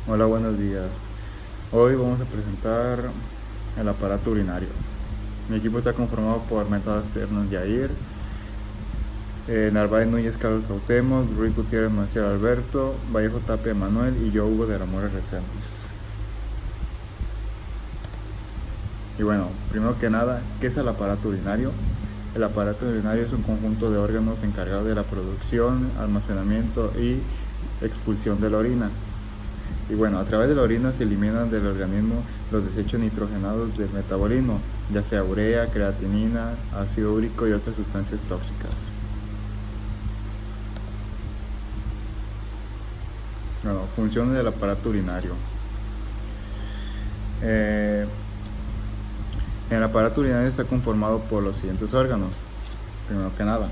Hola, buenos días. Hoy vamos a presentar el aparato urinario. Mi equipo está conformado por Metas Hernández Yair, Narváez Núñez Carlos Cautemos, Ruiz Gutiérrez Marcial Alberto, Vallejo Tapia Manuel y yo Hugo de Ramores Reséndiz. Y bueno, primero que nada, ¿qué es el aparato urinario? El aparato urinario es un conjunto de órganos encargados de la producción, almacenamiento y expulsión de la orina. Y bueno, a través de la orina se eliminan del organismo los desechos nitrogenados del metabolismo, ya sea urea, creatinina, ácido úrico y otras sustancias tóxicas. Bueno, funciones del aparato urinario. Eh, el aparato urinario está conformado por los siguientes órganos. Primero que nada,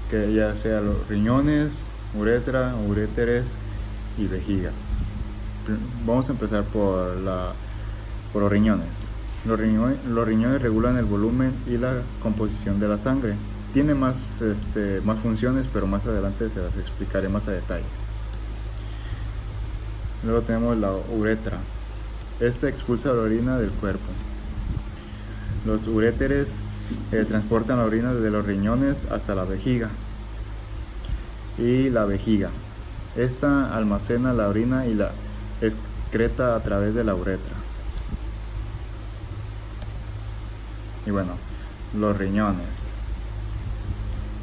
que ya sea los riñones, uretra, uréteres y vejiga. Vamos a empezar por los riñones. Los riñones regulan el volumen y la composición de la sangre. Tiene más funciones, pero más adelante se las explicaré más a detalle. Luego tenemos la uretra. Esta expulsa la orina del cuerpo. Los uréteres transportan la orina desde los riñones hasta la vejiga. Y la vejiga. Esta almacena la orina y la excreta a través de la uretra. Y bueno, los riñones.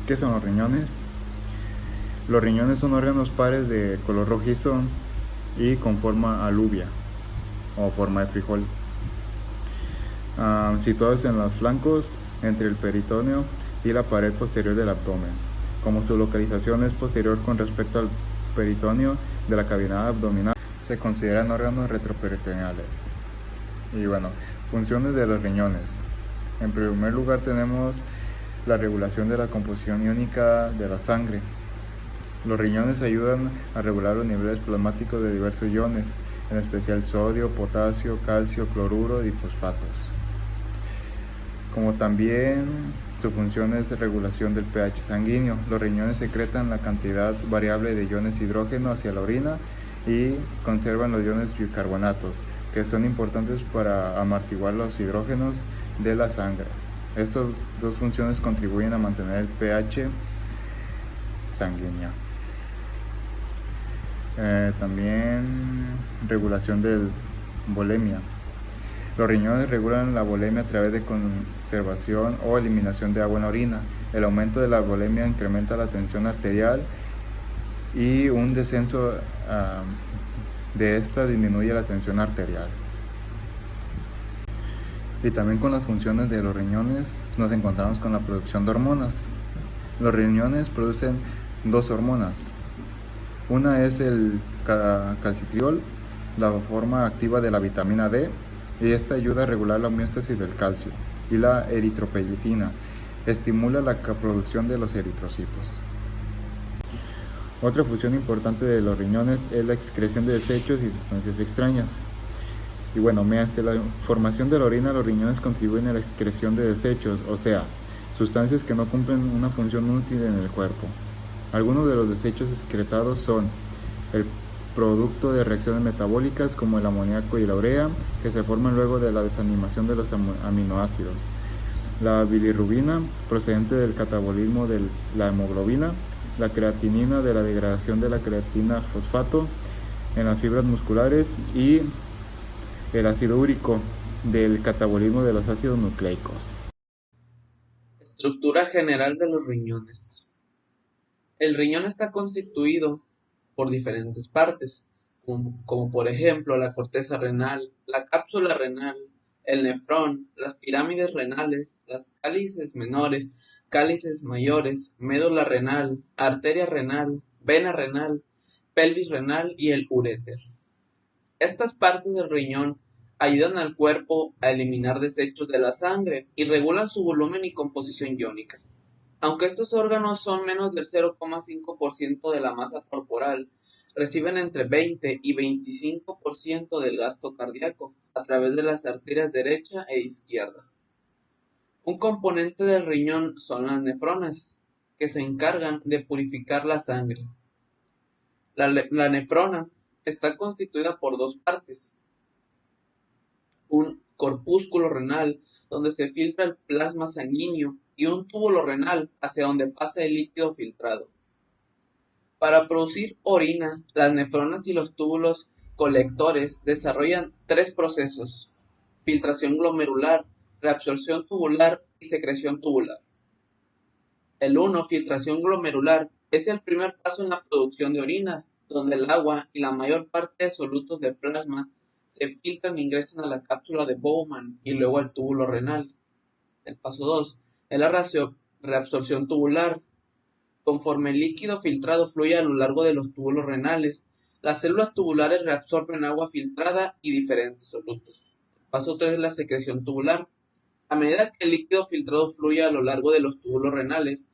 ¿Qué son los riñones? Los riñones son órganos pares de color rojizo y con forma aluvia o forma de frijol, situados en los flancos entre el peritoneo y la pared posterior del abdomen. Como su localización es posterior con respecto al peritoneo de la cavidad abdominal, se consideran órganos retroperitoneales. Y bueno, funciones de los riñones. En primer lugar tenemos la regulación de la composición iónica de la sangre. Los riñones ayudan a regular los niveles plasmáticos de diversos iones, en especial sodio, potasio, calcio, cloruro y fosfatos. Como también su función es de regulación del pH sanguíneo. Los riñones secretan la cantidad variable de iones hidrógeno hacia la orina y conservan los iones bicarbonatos, que son importantes para amortiguar los hidrógenos de la sangre. Estas dos funciones contribuyen a mantener el pH sanguíneo. También regulación de volemia. Los riñones regulan la volemia a través de conservación o eliminación de agua en la orina. El aumento de la volemia incrementa la tensión arterial y un descenso de esta disminuye la tensión arterial. Y también con las funciones de los riñones nos encontramos con la producción de hormonas. Los riñones producen dos hormonas. Una es el calcitriol, la forma activa de la vitamina D, y esta ayuda a regular la homeostasis del calcio. Y la eritropoyetina estimula la producción de los eritrocitos. Otra función importante de los riñones es la excreción de desechos y sustancias extrañas. Y bueno, mediante la formación de la orina, los riñones contribuyen a la excreción de desechos, o sea, sustancias que no cumplen una función útil en el cuerpo. Algunos de los desechos excretados son el producto de reacciones metabólicas como el amoníaco y la urea, que se forman luego de la desanimación de los aminoácidos. La bilirrubina, procedente del catabolismo de la hemoglobina, la creatinina de la degradación de la creatina fosfato en las fibras musculares y el ácido úrico del catabolismo de los ácidos nucleicos. Estructura general de los riñones. El riñón está constituido por diferentes partes, como por ejemplo la corteza renal, la cápsula renal, el nefrón, las pirámides renales, las cálices menores, cálices mayores, médula renal, arteria renal, vena renal, pelvis renal y el uréter. Estas partes del riñón ayudan al cuerpo a eliminar desechos de la sangre y regulan su volumen y composición iónica. Aunque estos órganos son menos del 0,5% de la masa corporal, reciben entre 20 y 25% del gasto cardíaco a través de las arterias derecha e izquierda. Un componente del riñón son las nefronas, que se encargan de purificar la sangre. La nefrona está constituida por dos partes: un corpúsculo renal, donde se filtra el plasma sanguíneo, y un túbulo renal, hacia donde pasa el líquido filtrado. Para producir orina, las nefronas y los túbulos colectores desarrollan tres procesos: filtración glomerular, reabsorción tubular y secreción tubular. El 1, filtración glomerular, es el primer paso en la producción de orina, donde el agua y la mayor parte de solutos de plasma se filtran e ingresan a la cápsula de Bowman y luego al túbulo renal. El paso 2 es la reabsorción tubular. Conforme el líquido filtrado fluye a lo largo de los túbulos renales, las células tubulares reabsorben agua filtrada y diferentes solutos. Paso 3 es la secreción tubular. A medida que el líquido filtrado fluye a lo largo de los túbulos renales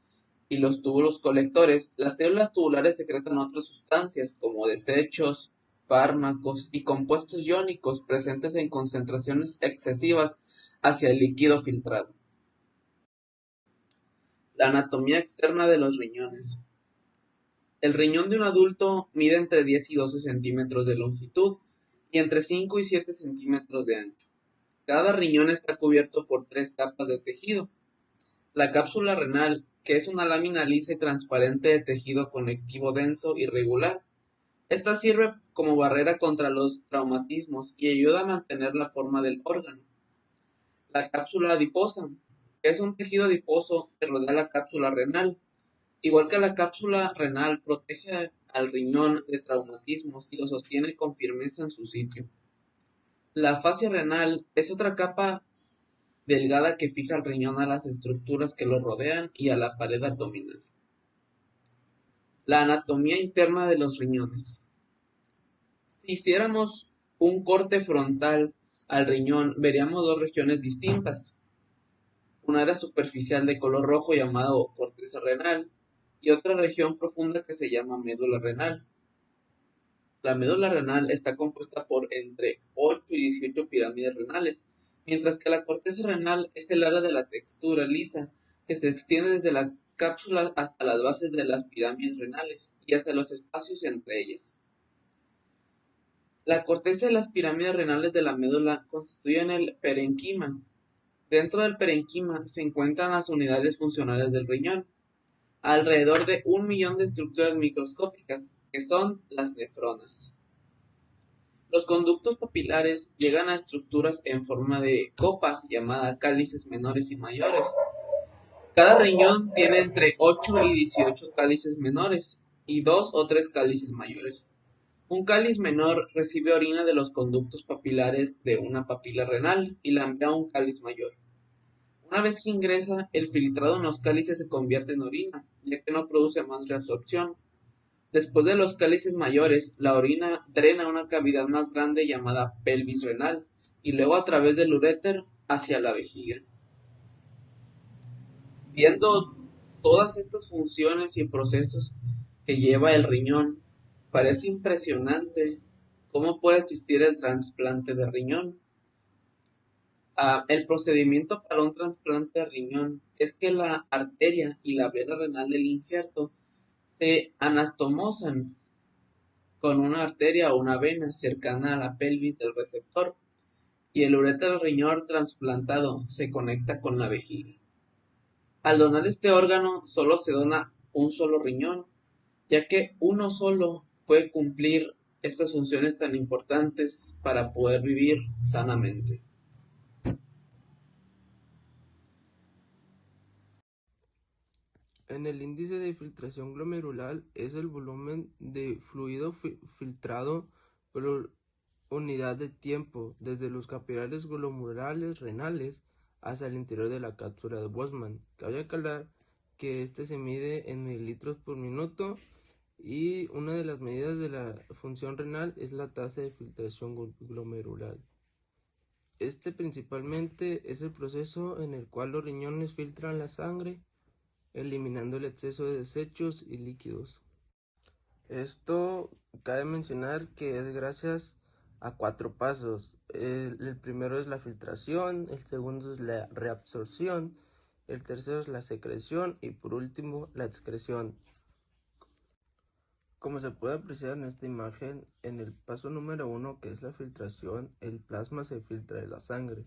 y los túbulos colectores, las células tubulares secretan otras sustancias como desechos, fármacos y compuestos iónicos presentes en concentraciones excesivas hacia el líquido filtrado. La anatomía externa de los riñones. El riñón de un adulto mide entre 10 y 12 centímetros de longitud y entre 5 y 7 centímetros de ancho. Cada riñón está cubierto por tres capas de tejido. La cápsula renal, que es una lámina lisa y transparente de tejido conectivo denso y regular. Esta sirve como barrera contra los traumatismos y ayuda a mantener la forma del órgano. La cápsula adiposa, que es un tejido adiposo que rodea la cápsula renal. Igual que la cápsula renal, protege al riñón de traumatismos y lo sostiene con firmeza en su sitio. La fascia renal es otra capa delgada que fija el riñón a las estructuras que lo rodean y a la pared abdominal. La anatomía interna de los riñones. Si hiciéramos un corte frontal al riñón, veríamos dos regiones distintas. Una área superficial de color rojo llamado corteza renal y otra región profunda que se llama médula renal. La médula renal está compuesta por entre 8 y 18 pirámides renales, mientras que la corteza renal es el área de la textura lisa que se extiende desde la cápsula hasta las bases de las pirámides renales y hacia los espacios entre ellas. La corteza y las pirámides renales de la médula constituyen el parenquima. Dentro del parenquima se encuentran las unidades funcionales del riñón, alrededor de 1 millón de estructuras microscópicas, que son las nefronas. Los conductos papilares llegan a estructuras en forma de copa, llamada cálices menores y mayores. Cada riñón tiene entre 8 y 18 cálices menores y 2 o 3 cálices mayores. Un cáliz menor recibe orina de los conductos papilares de una papila renal y la envía a un cáliz mayor. Una vez que ingresa, el filtrado en los cálices se convierte en orina, ya que no produce más reabsorción. Después de los cálices mayores, la orina drena a una cavidad más grande llamada pelvis renal y luego a través del uréter hacia la vejiga. Viendo todas estas funciones y procesos que lleva el riñón, parece impresionante cómo puede existir el trasplante de riñón. El procedimiento para un trasplante de riñón es que la arteria y la vena renal del injerto se anastomosan con una arteria o una vena cercana a la pelvis del receptor y el uréter del riñón trasplantado se conecta con la vejiga. Al donar este órgano solo se dona un solo riñón, ya que uno solo puede cumplir estas funciones tan importantes para poder vivir sanamente. En el índice de filtración glomerular es el volumen de fluido filtrado por unidad de tiempo desde los capilares glomerulares renales hasta el interior de la cápsula de Bowman. Cabe aclarar que este se mide en mililitros por minuto y una de las medidas de la función renal es la tasa de filtración glomerular. Este principalmente es el proceso en el cual los riñones filtran la sangre, eliminando el exceso de desechos y líquidos. Esto cabe mencionar que es gracias a 4 pasos. El primero es la filtración, el segundo es la reabsorción, el tercero es la secreción y por último la excreción. Como se puede apreciar en esta imagen, en el paso número 1, que es la filtración, el plasma se filtra de la sangre,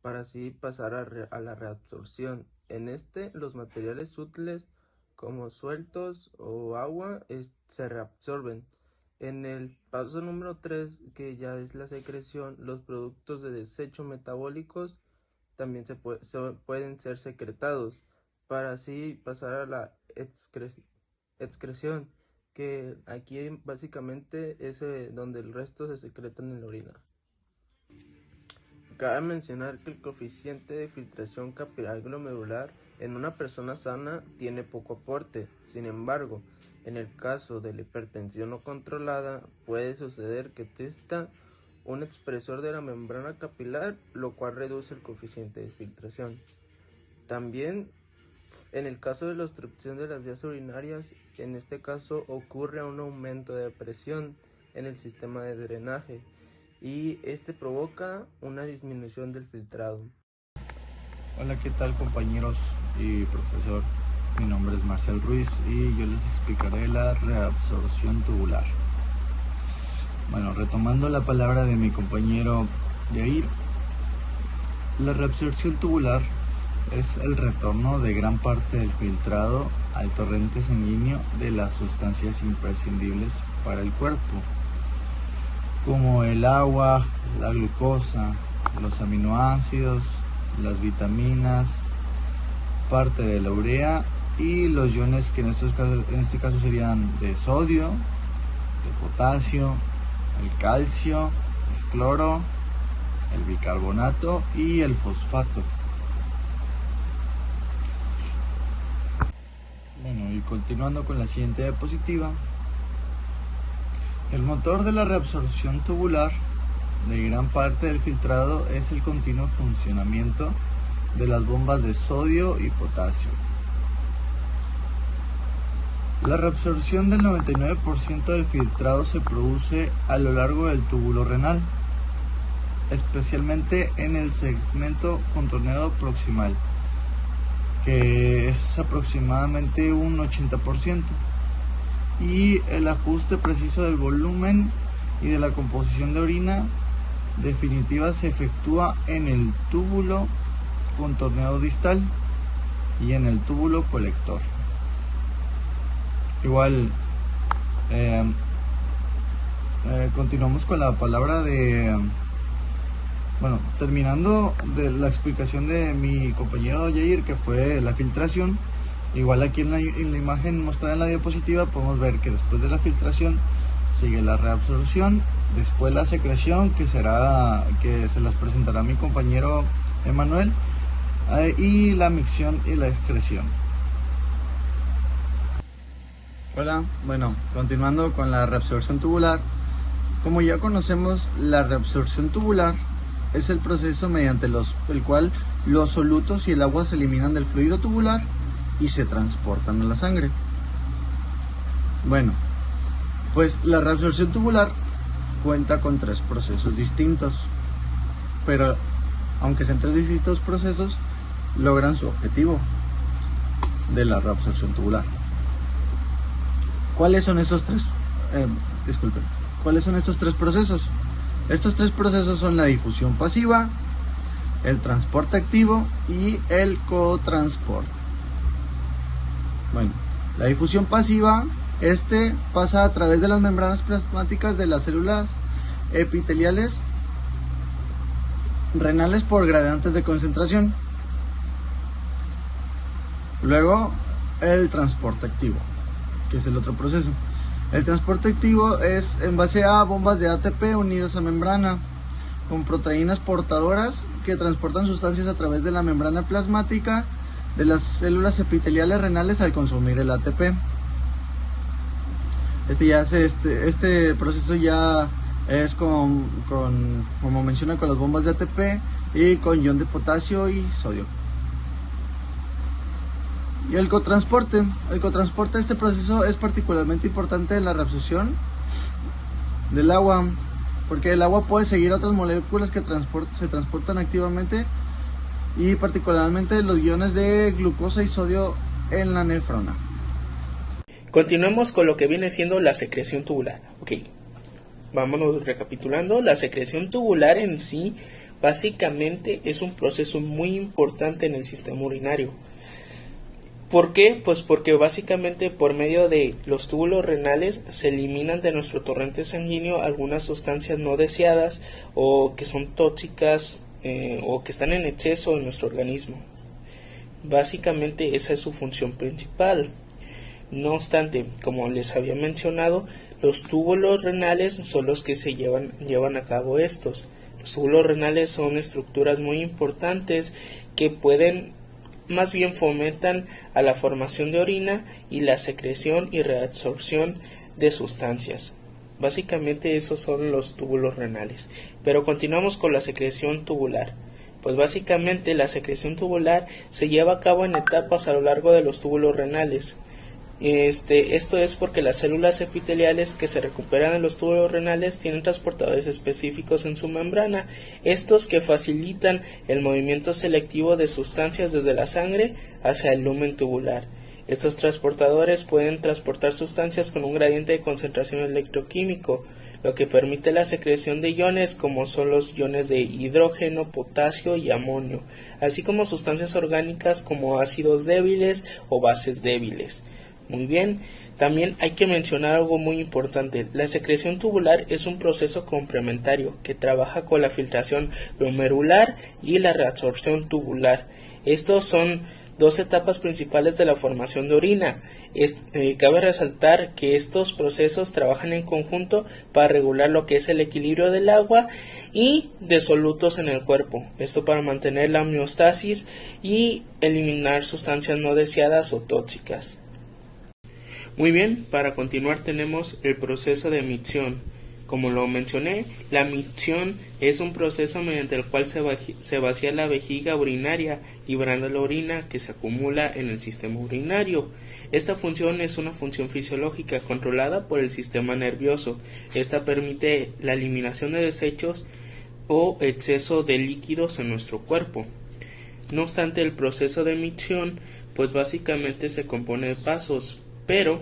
para así pasar a la reabsorción. En este, los materiales útiles, como sueltos o agua, se reabsorben. En el paso número 3, que ya es la secreción, los productos de desecho metabólicos también pueden ser secretados, para así pasar a la excreción, que aquí básicamente es donde el resto se secretan en la orina. Cabe mencionar que el coeficiente de filtración capilar glomerular en una persona sana tiene poco aporte. Sin embargo, en el caso de la hipertensión no controlada, puede suceder que exista un expresor de la membrana capilar, lo cual reduce el coeficiente de filtración. También, en el caso de la obstrucción de las vías urinarias, en este caso ocurre un aumento de presión en el sistema de drenaje y este provoca una disminución del filtrado. Hola, ¿qué tal compañeros y profesor? Mi nombre es Marcel Ruiz y yo les explicaré la reabsorción tubular. Bueno, retomando la palabra de mi compañero Yair, la reabsorción tubular es el retorno de gran parte del filtrado al torrente sanguíneo de las sustancias imprescindibles para el cuerpo, como el agua, la glucosa, los aminoácidos, las vitaminas, parte de la urea y los iones que en este caso serían de sodio, de potasio, el calcio, el cloro, el bicarbonato y el fosfato. Bueno, y continuando con la siguiente diapositiva, el motor de la reabsorción tubular de gran parte del filtrado es el continuo funcionamiento de las bombas de sodio y potasio. La reabsorción del 99% del filtrado se produce a lo largo del túbulo renal, especialmente en el segmento contorneado proximal, que es aproximadamente un 80%, y el ajuste preciso del volumen y de la composición de orina definitiva se efectúa en el túbulo contorneado distal y en el túbulo colector. Igual, continuamos con la palabra de, bueno, terminando de la explicación de mi compañero Jair, que fue la filtración. Igual aquí en la imagen mostrada en la diapositiva podemos ver que después de la filtración sigue la reabsorción, después la secreción, que se las presentará mi compañero Emanuel, y la micción y la excreción. Hola, bueno, continuando con la reabsorción tubular. Como ya conocemos, la reabsorción tubular es el proceso mediante el cual los solutos y el agua se eliminan del fluido tubular y se transportan a la sangre. Bueno, pues la reabsorción tubular cuenta con 3 procesos distintos, pero aunque sean 3 distintos procesos, logran su objetivo de la reabsorción tubular. ¿Cuáles son estos 3? ¿Cuáles son estos 3 procesos? Estos 3 procesos son la difusión pasiva, el transporte activo y el cotransporte. Bueno, la difusión pasiva, pasa a través de las membranas plasmáticas de las células epiteliales renales por gradientes de concentración. Luego, el transporte activo, que es el otro proceso. El transporte activo es en base a bombas de ATP unidas a membrana, con proteínas portadoras que transportan sustancias a través de la membrana plasmática de las células epiteliales renales al consumir el ATP. Este proceso ya es como menciona, con las bombas de ATP y con ion de potasio y sodio. Y el cotransporte. Este proceso es particularmente importante en la reabsorción del agua, porque el agua puede seguir otras moléculas que se transportan activamente, y particularmente los iones de glucosa y sodio en la nefrona. Continuemos con lo que viene siendo la secreción tubular. Ok, vámonos recapitulando. La secreción tubular en sí básicamente es un proceso muy importante en el sistema urinario. ¿Por qué? Pues porque básicamente por medio de los túbulos renales se eliminan de nuestro torrente sanguíneo algunas sustancias no deseadas o que son tóxicas o que están en exceso en nuestro organismo. Básicamente esa es su función principal. No obstante, como les había mencionado, los túbulos renales son los que se llevan a cabo estos. Los túbulos renales son estructuras muy importantes que más bien fomentan a la formación de orina y la secreción y reabsorción de sustancias. Básicamente esos son los túbulos renales. Pero continuamos con la secreción tubular. Pues básicamente la secreción tubular se lleva a cabo en etapas a lo largo de los túbulos renales. Esto es porque las células epiteliales que se recuperan en los túbulos renales tienen transportadores específicos en su membrana, estos que facilitan el movimiento selectivo de sustancias desde la sangre hacia el lumen tubular. Estos transportadores pueden transportar sustancias con un gradiente de concentración electroquímico, lo que permite la secreción de iones como son los iones de hidrógeno, potasio y amonio, así como sustancias orgánicas como ácidos débiles o bases débiles. Muy bien, también hay que mencionar algo muy importante. La secreción tubular es un proceso complementario que trabaja con la filtración glomerular y la reabsorción tubular. Estos son dos etapas principales de la formación de orina. Cabe resaltar que estos procesos trabajan en conjunto para regular lo que es el equilibrio del agua y de solutos en el cuerpo. Esto para mantener la homeostasis y eliminar sustancias no deseadas o tóxicas. Muy bien, para continuar tenemos el proceso de micción. Como lo mencioné, la micción es un proceso mediante el cual se vacía la vejiga urinaria, librando la orina que se acumula en el sistema urinario. Esta función es una función fisiológica controlada por el sistema nervioso. Esta permite la eliminación de desechos o exceso de líquidos en nuestro cuerpo. No obstante, el proceso de micción pues básicamente se compone de pasos, pero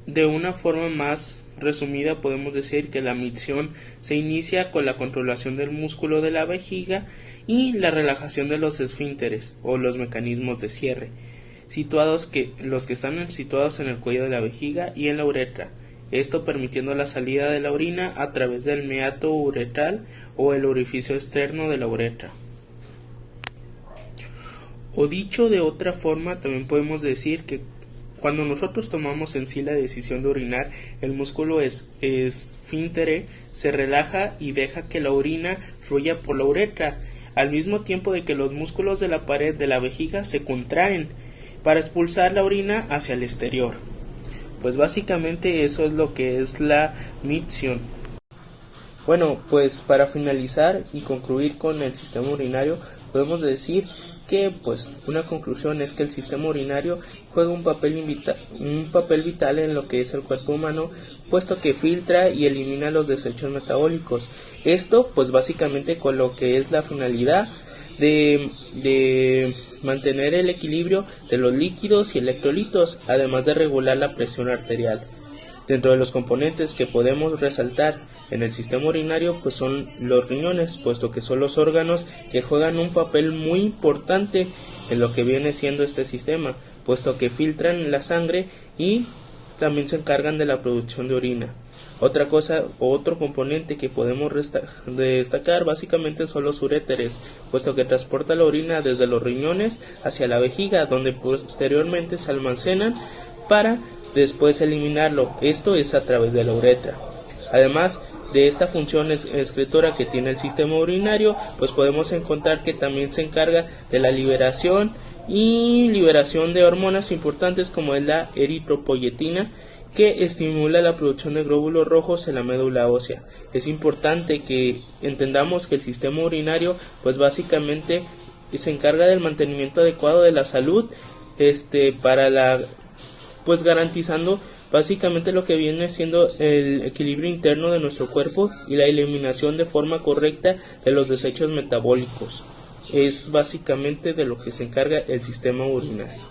de una forma más resumida podemos decir que la micción se inicia con la controlación del músculo de la vejiga y la relajación de los esfínteres o los mecanismos de cierre, los que están situados en el cuello de la vejiga y en la uretra, esto permitiendo la salida de la orina a través del meato uretral o el orificio externo de la uretra. O dicho de otra forma, también podemos decir que cuando nosotros tomamos en sí la decisión de orinar, el músculo esfíntere se relaja y deja que la orina fluya por la uretra, al mismo tiempo de que los músculos de la pared de la vejiga se contraen para expulsar la orina hacia el exterior. Pues básicamente eso es lo que es la micción. Bueno, pues para finalizar y concluir con el sistema urinario, podemos decir que pues una conclusión es que el sistema urinario juega un papel vital en lo que es el cuerpo humano, puesto que filtra y elimina los desechos metabólicos. Esto pues básicamente con lo que es la finalidad de mantener el equilibrio de los líquidos y electrolitos, además de regular la presión arterial. Dentro de los componentes que podemos resaltar en el sistema urinario pues son los riñones, puesto que son los órganos que juegan un papel muy importante en lo que viene siendo este sistema, puesto que filtran la sangre y también se encargan de la producción de orina. Otro componente que podemos destacar básicamente son los uréteres, puesto que transporta la orina desde los riñones hacia la vejiga, donde posteriormente se almacenan para después eliminarlo. Esto es a través de la uretra. Además de esta función excretora que tiene el sistema urinario, pues podemos encontrar que también se encarga de la liberación de hormonas importantes como es la eritropoyetina, que estimula la producción de glóbulos rojos en la médula ósea. Es importante que entendamos que el sistema urinario pues básicamente se encarga del mantenimiento adecuado de la salud, garantizando básicamente lo que viene siendo el equilibrio interno de nuestro cuerpo y la eliminación de forma correcta de los desechos metabólicos. Es básicamente de lo que se encarga el sistema urinario.